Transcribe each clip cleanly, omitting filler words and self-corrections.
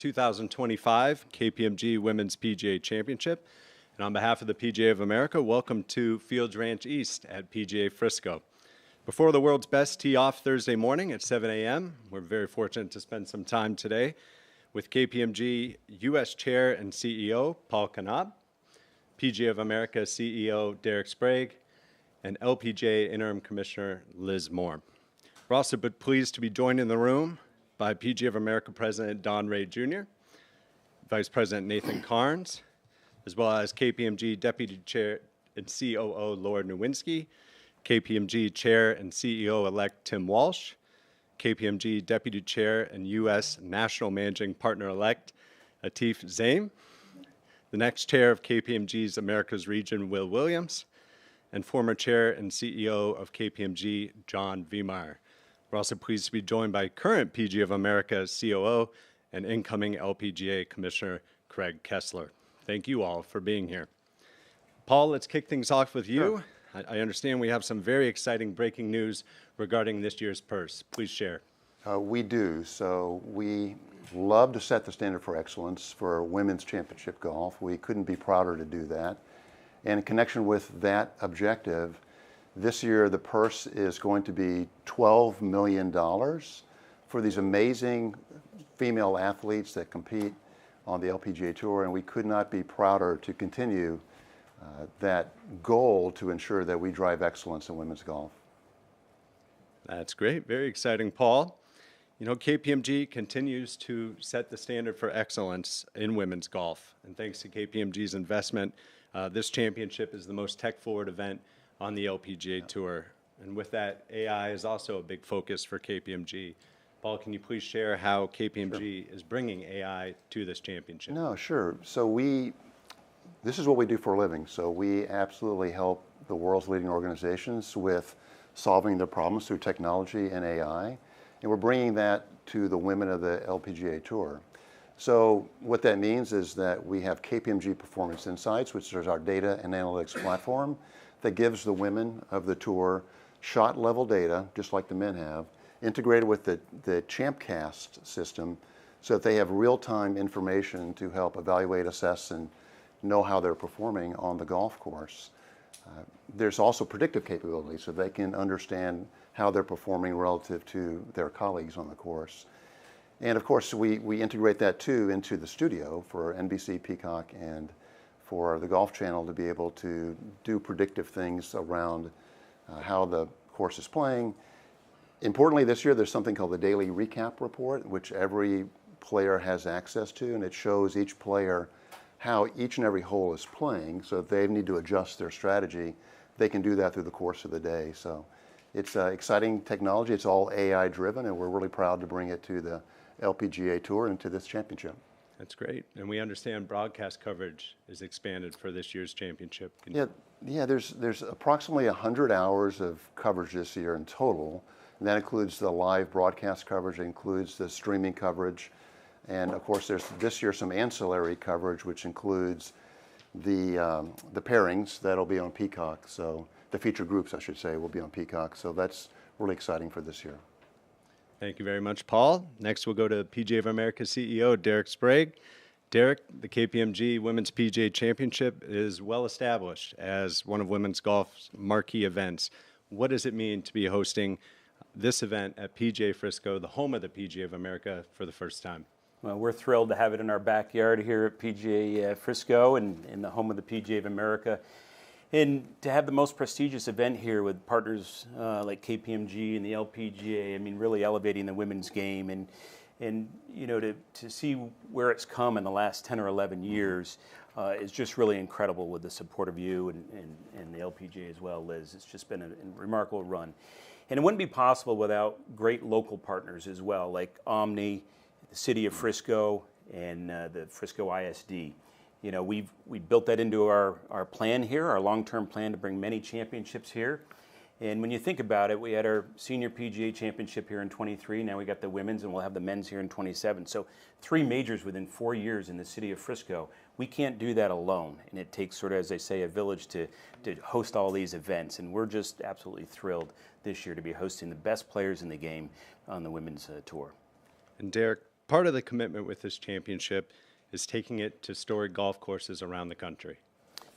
2025 KPMG Women's PGA Championship. And on behalf of the PGA of America, welcome to Fields Ranch East at PGA Frisco. Before the world's best tee off Thursday morning at 7 a.m., we're very fortunate to spend some time today with KPMG U.S. Chair and CEO Paul Knab, PGA of America CEO Derek Sprague, and LPGA Interim Commissioner Liz Moore. We're also pleased to be joined in the room by PGA of America President Don Ray Jr., Vice President Nathan Carnes, as well as KPMG Deputy Chair and COO Laura Nowinski, KPMG Chair and CEO-elect Tim Walsh, KPMG Deputy Chair and U.S. National Managing Partner-elect Atif Zaim, the next Chair of KPMG's Americas Region, Will Williams, and former Chair and CEO of KPMG, John Viemeyer. We're also pleased to be joined by current PGA of America COO and incoming LPGA Commissioner Craig Kessler. Thank you all for being here. Paul, let's kick things off with you. Sure. I understand we have some very exciting breaking news regarding this year's purse. Please share. We do. So we love to set the standard for excellence for women's championship golf. We couldn't be prouder to do that. And in connection with that objective, this year the purse is going to be $12 million for these amazing female athletes that compete on the LPGA Tour, and we could not be prouder to continue that goal to ensure that we drive excellence in women's golf. That's great. Very exciting, Paul. You know, KPMG continues to set the standard for excellence in women's golf, and thanks to KPMG's investment, this championship is the most tech-forward event on the LPGA Tour. And with that, AI is also a big focus for KPMG. Paul, can you please share how KPMG is bringing AI to this championship? No, sure. So this is what we do for a living. So we absolutely help the world's leading organizations with solving their problems through technology and AI. And we're bringing that to the women of the LPGA Tour. So what that means is that we have KPMG Performance Insights, which is our data and analytics platform that gives the women of the tour shot level data, just like the men have, integrated with the Champcast system so that they have real-time information to help evaluate, assess, and know how they're performing on the golf course. There's also predictive capabilities so they can understand how they're performing relative to their colleagues on the course. And of course, we integrate that too into the studio for NBC, Peacock, and for the Golf Channel to be able to do predictive things around how the course is playing. Importantly, this year, there's something called the Daily Recap Report, which every player has access to, and it shows each player how each and every hole is playing. So if they need to adjust their strategy, they can do that through the course of the day. So it's exciting technology. It's all AI driven, and we're really proud to bring it to the LPGA Tour and to this championship. That's great. And we understand broadcast coverage is expanded for this year's championship. Yeah, there's approximately 100 hours of coverage this year in total. And that includes the live broadcast coverage, it includes the streaming coverage. And of course, there's this year some ancillary coverage, which includes the pairings that'll be on Peacock. So the feature groups, I should say, will be on Peacock. So that's really exciting for this year. Thank you very much, Paul. Next, we'll go to PGA of America CEO Derek Sprague. Derek, the KPMG Women's PGA Championship is well established as one of women's golf's marquee events. What does it mean to be hosting this event at PGA Frisco, the home of the PGA of America, for the first time? Well, we're thrilled to have it in our backyard here at PGA Frisco and in the home of the PGA of America. And to have the most prestigious event here with partners like KPMG and the LPGA, I mean, really elevating the women's game. And you know, to see where it's come in the last 10 or 11 years is just really incredible with the support of you and the LPGA as well, Liz. It's just been a remarkable run. And it wouldn't be possible without great local partners as well, like Omni, the City of Frisco, and the Frisco ISD. You know, we built that into our plan here, our long-term plan to bring many championships here. And when you think about it, we had our senior PGA championship here in 23. Now we got the women's, and we'll have the men's here in 27. So 3 majors within 4 years in the City of Frisco. We can't do that alone. And it takes sort of, as they say, a village to host all these events. And we're just absolutely thrilled this year to be hosting the best players in the game on the women's tour. And Derek, part of the commitment with this championship is taking it to storied golf courses around the country.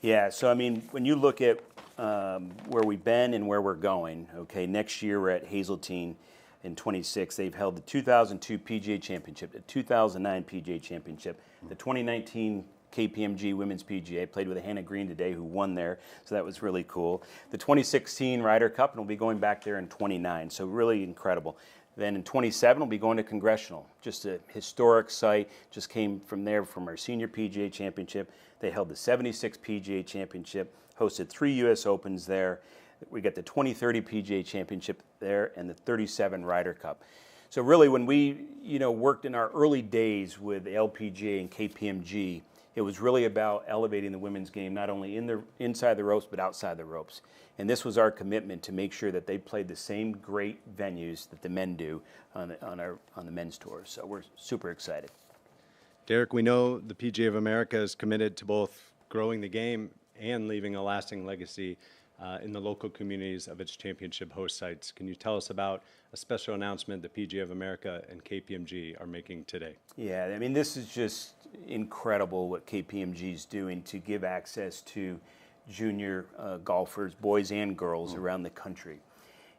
Yeah, so I mean, when you look at where we've been and where we're going, okay, next year we're at Hazeltine in 26. They've held the 2002 PGA Championship, the 2009 PGA Championship, the 2019 KPMG Women's PGA. Played with Hannah Green today, who won there, so that was really cool. The 2016 Ryder Cup, and we'll be going back there in 29, so really incredible. Then in 27, we'll be going to Congressional, just a historic site. Just came from there from our senior PGA Championship. They held the 76 PGA Championship, hosted 3 U.S. Opens there. We got the 2030 PGA Championship there and the 37 Ryder Cup. So really, when we worked in our early days with LPGA and KPMG, it was really about elevating the women's game, not only inside the ropes, but outside the ropes. And this was our commitment to make sure that they played the same great venues that the men do on the men's tours. So we're super excited. Derek, we know the PGA of America is committed to both growing the game and leaving a lasting legacy in the local communities of its championship host sites. Can you tell us about a special announcement the PGA of America and KPMG are making today? Yeah, I mean, this is just incredible what KPMG is doing to give access to junior golfers, boys and girls, around the country.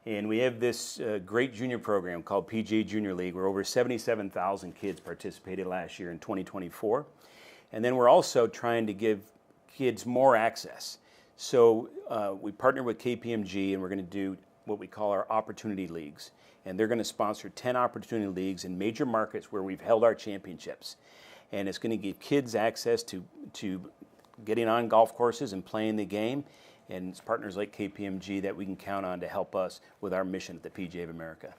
And we have this great junior program called PGA Junior League, where over 77,000 kids participated last year in 2024. And then we're also trying to give kids more access. So we partner with KPMG, and we're going to do what we call our Opportunity Leagues. And they're going to sponsor 10 Opportunity Leagues in major markets where we've held our championships. And it's going to give kids access to getting on golf courses and playing the game. And it's partners like KPMG that we can count on to help us with our mission at the PGA of America.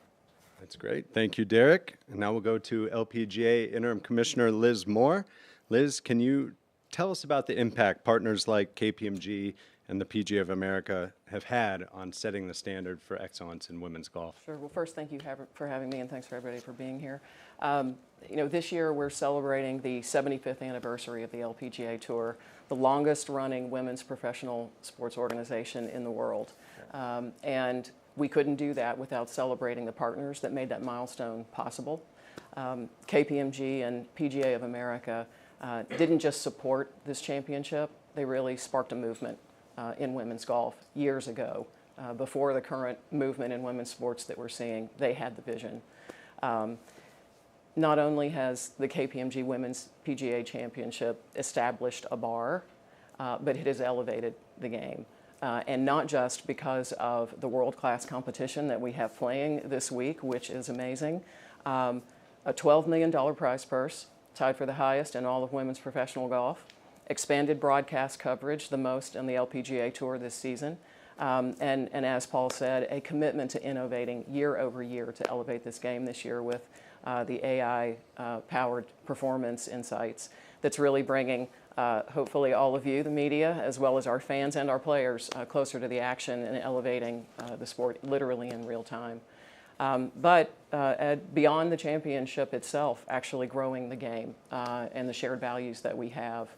That's great. Thank you, Derek. And now we'll go to LPGA Interim Commissioner Liz Moore. Liz, can you tell us about the impact partners like KPMG and the PGA of America have had on setting the standard for excellence in women's golf? Sure. Well, first, thank you for having me, and thanks for everybody for being here. This year we're celebrating the 75th anniversary of the LPGA Tour, the longest-running women's professional sports organization in the world. And we couldn't do that without celebrating the partners that made that milestone possible. KPMG and PGA of America didn't just support this championship, they really sparked a movement in women's golf years ago. Before the current movement in women's sports that we're seeing, they had the vision. Not only has the KPMG Women's PGA Championship established a bar, but it has elevated the game. And not just because of the world-class competition that we have playing this week, which is amazing. A $12 million prize purse, tied for the highest in all of women's professional golf. Expanded broadcast coverage, the most in the LPGA Tour this season. And as Paul said, a commitment to innovating year over year to elevate this game this year with the AI-powered performance insights that's really bringing, hopefully, all of you, the media, as well as our fans and our players, closer to the action and elevating the sport literally in real time. But beyond the championship itself, actually growing the game and the shared values that we have.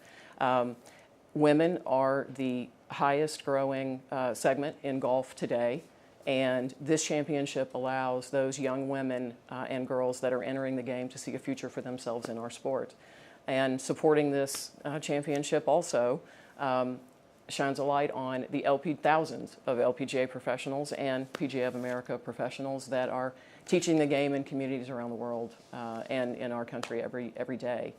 Women are the highest growing segment in golf today, and this championship allows those young women and girls that are entering the game to see a future for themselves in our sport. And supporting this championship also shines a light on the thousands of LPGA professionals and PGA of America professionals that are teaching the game in communities around the world and in our country every day.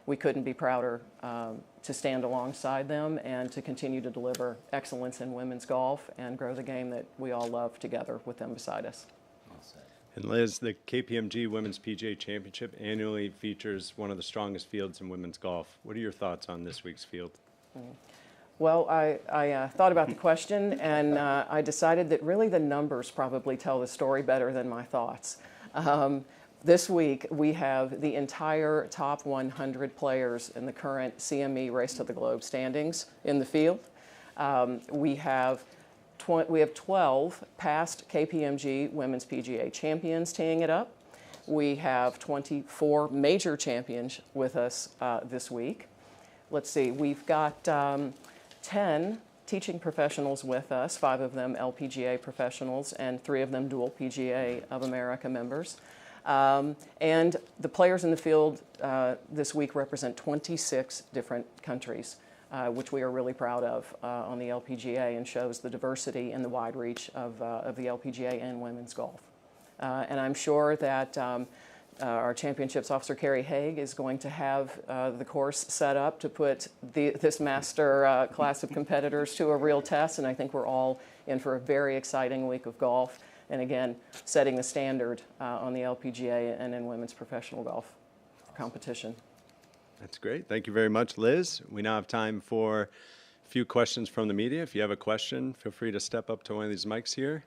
We couldn't be prouder to stand alongside them and to continue to deliver excellence in women's golf and grow the game that we all love together with them beside us. And Liz, the KPMG Women's PGA Championship annually features one of the strongest fields in women's golf. What are your thoughts on this week's field? Well, I thought about the question, and I decided that really the numbers probably tell the story better than my thoughts. This week, we have the entire top 100 players in the current CME Race to the Globe standings in the field. We have 12 past KPMG Women's PGA champions teeing it up. We have 24 major champions with us this week. Let's see, we've got 10 teaching professionals with us, 5 of them LPGA professionals and 3 of them dual PGA of America members. And the players in the field this week represent 26 different countries, which we are really proud of on the LPGA, and shows the diversity and the wide reach of the LPGA and women's golf. And I'm sure that our championships officer, Carrie Haig, is going to have the course set up to put this master class of competitors to a real test, and I think we're all in for a very exciting week of golf, and again, setting the standard on the LPGA and in women's professional golf competition. That's great. Thank you very much, Liz. We now have time for a few questions from the media. If you have a question, feel free to step up to one of these mics here.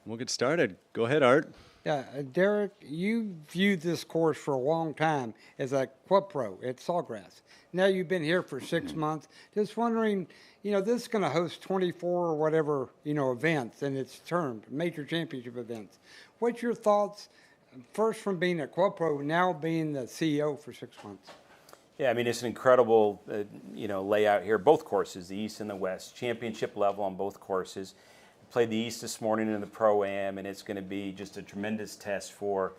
We'll get started. Go ahead, Art. Yeah, Derek, you viewed this course for a long time as a club pro at Sawgrass. Now you've been here for 6 months. Just wondering, this is going to host 24 or whatever, events, and it's termed major championship events. What's your thoughts, first from being a club pro, now being the CEO for 6 months? Yeah, I mean, it's an incredible, layout here. Both courses, the East and the West, championship level on both courses. Played the East this morning in the Pro-Am, and it's going to be just a tremendous test for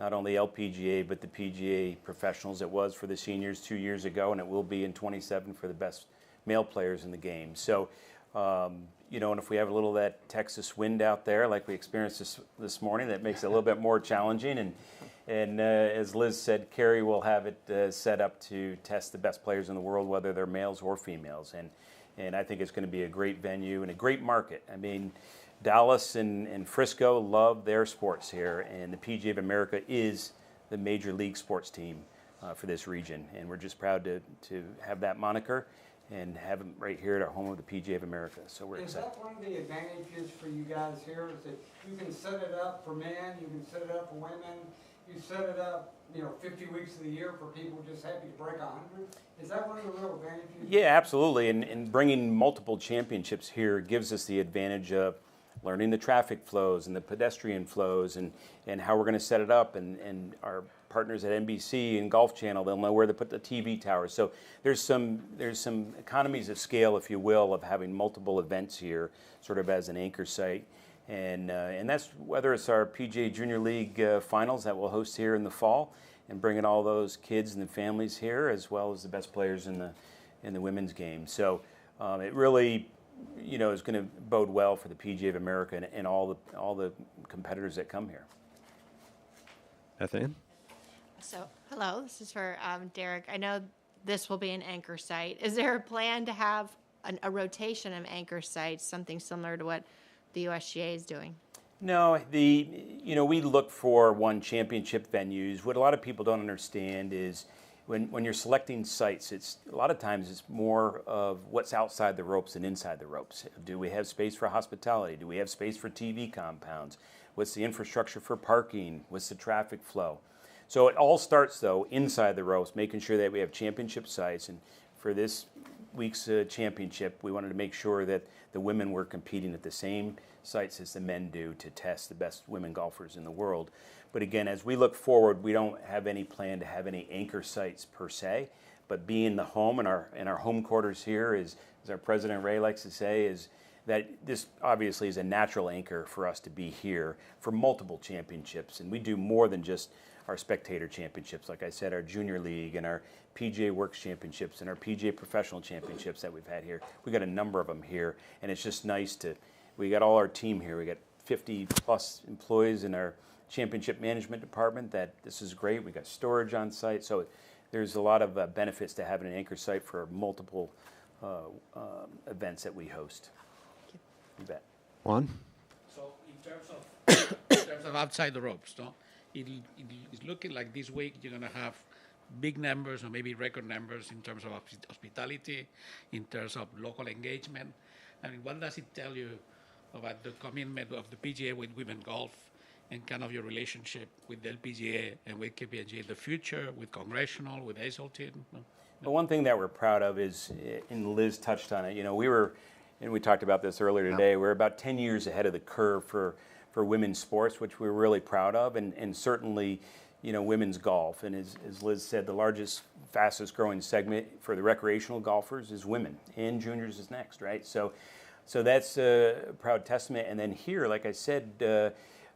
not only LPGA, but the PGA professionals. It was for the seniors 2 years ago, and it will be in 27 for the best male players in the game. So, and if we have a little of that Texas wind out there, like we experienced this morning, that makes it a little bit more challenging. And as Liz said, Carrie will have it set up to test the best players in the world, whether they're males or females. And I think it's going to be a great venue and a great market. I mean, Dallas and Frisco love their sports here, and the PGA of America is the major league sports team for this region. And we're just proud to have that moniker and have them right here at our home of the PGA of America. So we're excited. Is that one of the advantages for you guys here, is that you can set it up for men, you can set it up for women, you set it up 50 weeks of the year for people just happy to break 100? Is that one of the real advantages? Yeah, absolutely. And bringing multiple championships here gives us the advantage of learning the traffic flows and the pedestrian flows and how we're going to set it up. And our partners at NBC and Golf Channel, they'll know where to put the TV towers. So there's some economies of scale, if you will, of having multiple events here sort of as an anchor site. And that's whether it's our PGA Junior League finals that we'll host here in the fall, and bringing all those kids and the families here, as well as the best players in the women's game. So it really, is going to bode well for the PGA of America and all the competitors that come here. Ethan? So, hello, this is for Derek. I know this will be an anchor site. Is there a plan to have a rotation of anchor sites, something similar to what the USGA is doing? No, we look for championship venues. What a lot of people don't understand is when you're selecting sites, a lot of times it's more of what's outside the ropes than inside the ropes. Do we have space for hospitality? Do we have space for TV compounds? What's the infrastructure for parking? What's the traffic flow? So it all starts, though, inside the ropes, making sure that we have championship sites. And for this week's championship, we wanted to make sure that the women were competing at the same sites as the men do to test the best women golfers in the world. But again, as we look forward, we don't have any plan to have any anchor sites per se, but being the home and our home quarters here is, as our President Ray likes to say, is that this obviously is a natural anchor for us to be here for multiple championships. And we do more than just our spectator championships. Like I said, our Junior League and our PGA Works Championships and our PGA Professional Championships that we've had here. We got a number of them here, and it's just nice we got all our team here. We got 50 plus employees in our championship management department. This is great. We got storage on site, so there's a lot of benefits to having an anchor site for multiple events that we host. You bet. Juan? So in terms of outside the ropes, no? It's looking like this week you're going to have big numbers or maybe record numbers in terms of hospitality, in terms of local engagement. I mean, what does it tell you about the commitment of the PGA with women golf and kind of your relationship with the LPGA and with KPMG in the future, with Congressional, with ASLT? Well, one thing that we're proud of is, and Liz touched on it, we talked about this earlier today, we're about 10 years ahead of the curve for women's sports, which we're really proud of, and certainly, women's golf. And as Liz said, the largest, fastest growing segment for the recreational golfers is women, and juniors is next, right? So that's a proud testament. And then here, like I said,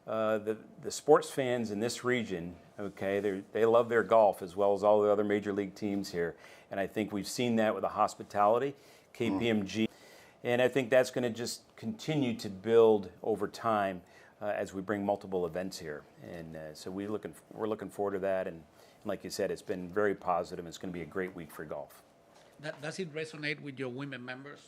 the sports fans in this region, okay, they love their golf as well as all the other major league teams here. And I think we've seen that with the hospitality, KPMG. And I think that's going to just continue to build over time as we bring multiple events here. And so we're looking forward to that. And like you said, it's been very positive. It's going to be a great week for golf. Does it resonate with your women members?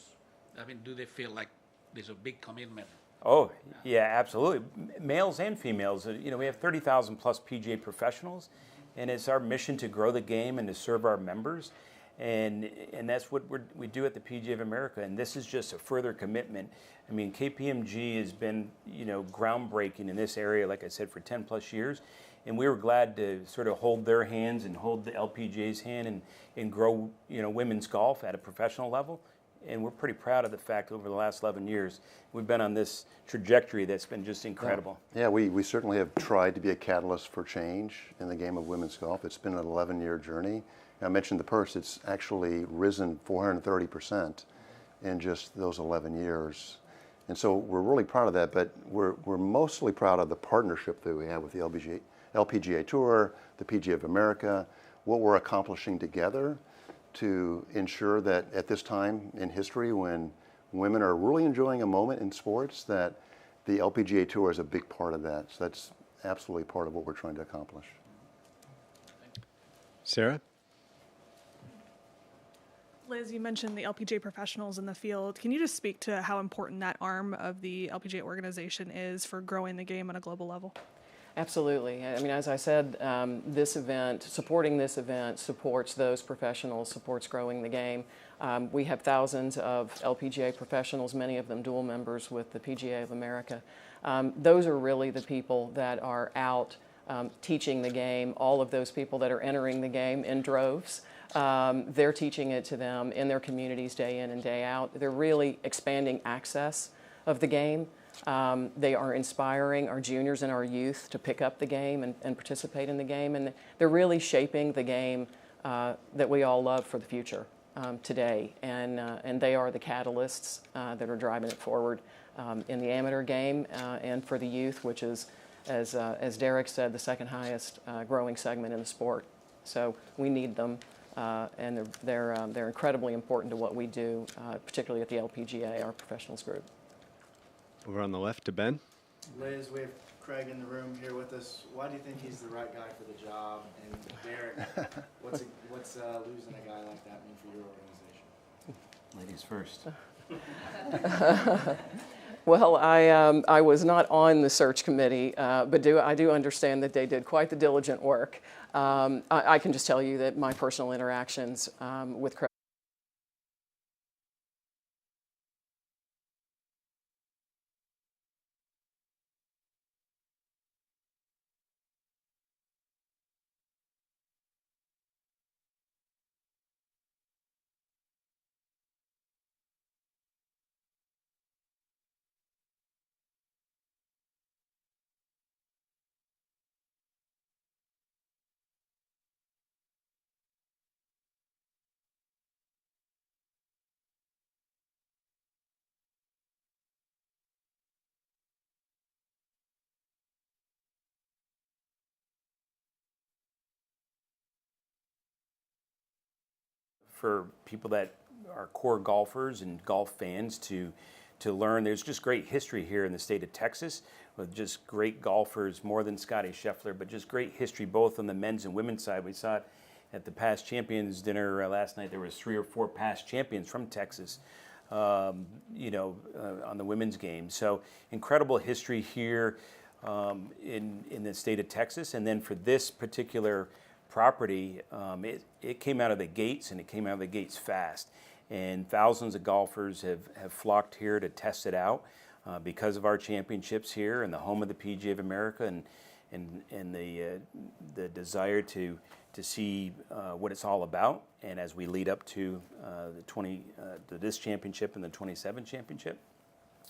I mean, do they feel like there's a big commitment? Oh, yeah, absolutely. Males and females. You know, we have 30,000 plus PGA professionals, and it's our mission to grow the game and to serve our members. And that's what we do at the PGA of America. And this is just a further commitment. I mean, KPMG has been, you know, groundbreaking in this area, like I said, for 10 plus years. And we were glad to sort of hold their hands and hold the LPGA's hand and grow, you know, women's golf at a professional level. And we're pretty proud of the fact over the last 11 years, we've been on this trajectory that's been just incredible. Yeah, we certainly have tried to be a catalyst for change in the game of women's golf. It's been an 11-year journey. I mentioned the purse, it's actually risen 430% in just those 11 years. And so we're really proud of that, but we're mostly proud of the partnership that we have with the LPGA Tour, the PGA of America, what we're accomplishing together to ensure that at this time in history when women are really enjoying a moment in sports, that the LPGA Tour is a big part of that. So that's absolutely part of what we're trying to accomplish. Sarah? Liz, you mentioned the LPGA professionals in the field. Can you just speak to how important that arm of the LPGA organization is for growing the game on a global level? Absolutely. I mean, as I said, supporting this event supports those professionals, supports growing the game. We have thousands of LPGA professionals, many of them dual members with the PGA of America. Those are really the people that are out teaching the game, all of those people that are entering the game in droves. They're teaching it to them in their communities day in and day out. They're really expanding access of the game. They are inspiring our juniors and our youth to pick up the game and participate in the game. And they're really shaping the game that we all love for the future today. And they are the catalysts that are driving it forward in the amateur game and for the youth, which is, as Derek said, the second highest growing segment in the sport. So we need them. And they're incredibly important to what we do, particularly at the LPGA, our professionals group. Over on the left to Ben. Liz, we have Craig in the room here with us. Why do you think he's the right guy for the job? And Derek, what's losing a guy like that mean for your organization? Ladies first. Well, I was not on the search committee, but I do understand that they did quite the diligent work. I can just tell you that my personal interactions with Craig for people that are core golfers and golf fans to learn. There's just great history here in the state of Texas with just great golfers, more than Scotty Scheffler, but just great history both on the men's and women's side. We saw it at the past champions dinner last night. There was 3 or 4 past champions from Texas, on the women's game. So incredible history here in the state of Texas. And then for this particular property, it came out of the gates, and it came out of the gates fast. And thousands of golfers have flocked here to test it out because of our championships here and the home of the PGA of America and the desire to see what it's all about. And as we lead up to this championship and the 27 championship.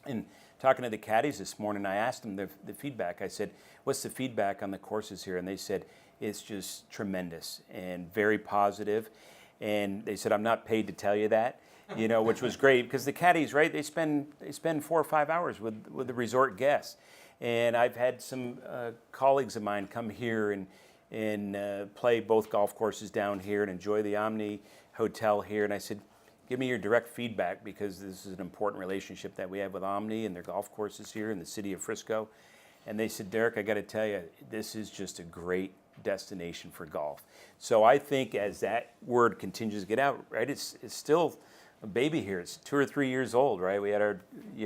And talking to the caddies this morning, I asked them the feedback. I said, what's the feedback on the courses here? And they said, it's just tremendous and very positive. And they said, I'm not paid to tell you that, which was great because the caddies, right, they spend 4 or 5 hours with the resort guests. And I've had some colleagues of mine come here and play both golf courses down here and enjoy the Omni Hotel here. And I said, give me your direct feedback, because this is an important relationship that we have with Omni and their golf courses here in the city of Frisco. And they said, Derek, I got to tell you, this is just a great destination for golf. So I think as that word continues to get out, right, it's still a baby here. It's 2 or 3 years old, right? We had our,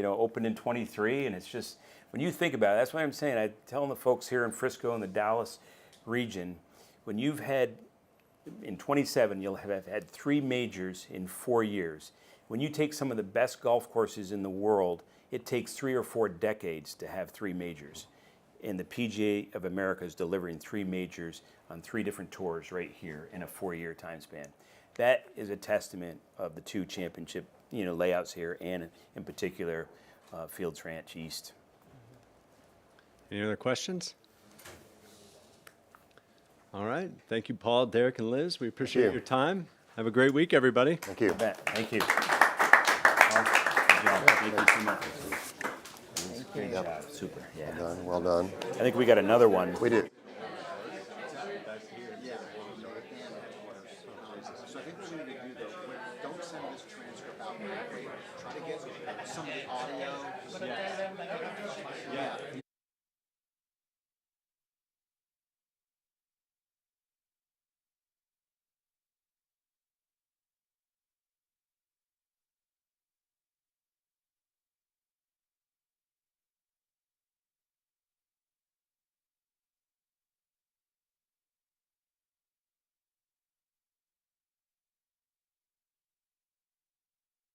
open in 23, and it's just, when you think about it, that's why I'm saying, I'm telling the folks here in Frisco and the Dallas region, when you've had, in 27, you'll have had 3 majors in 4 years. When you take some of the best golf courses in the world, it takes 3 or 4 decades to have 3 majors. And the PGA of America is delivering 3 majors on 3 different tours right here in a 4-year time span. That is a testament of the 2 championship, layouts here, and in particular, Fields Ranch East. Any other questions? All right. Thank you, Paul, Derek, and Liz. We appreciate your time. Have a great week, everybody. Thank you. You bet. Thank you. Thank you so much. Great job. Super. Yeah. Well done. I think we got another one. We do.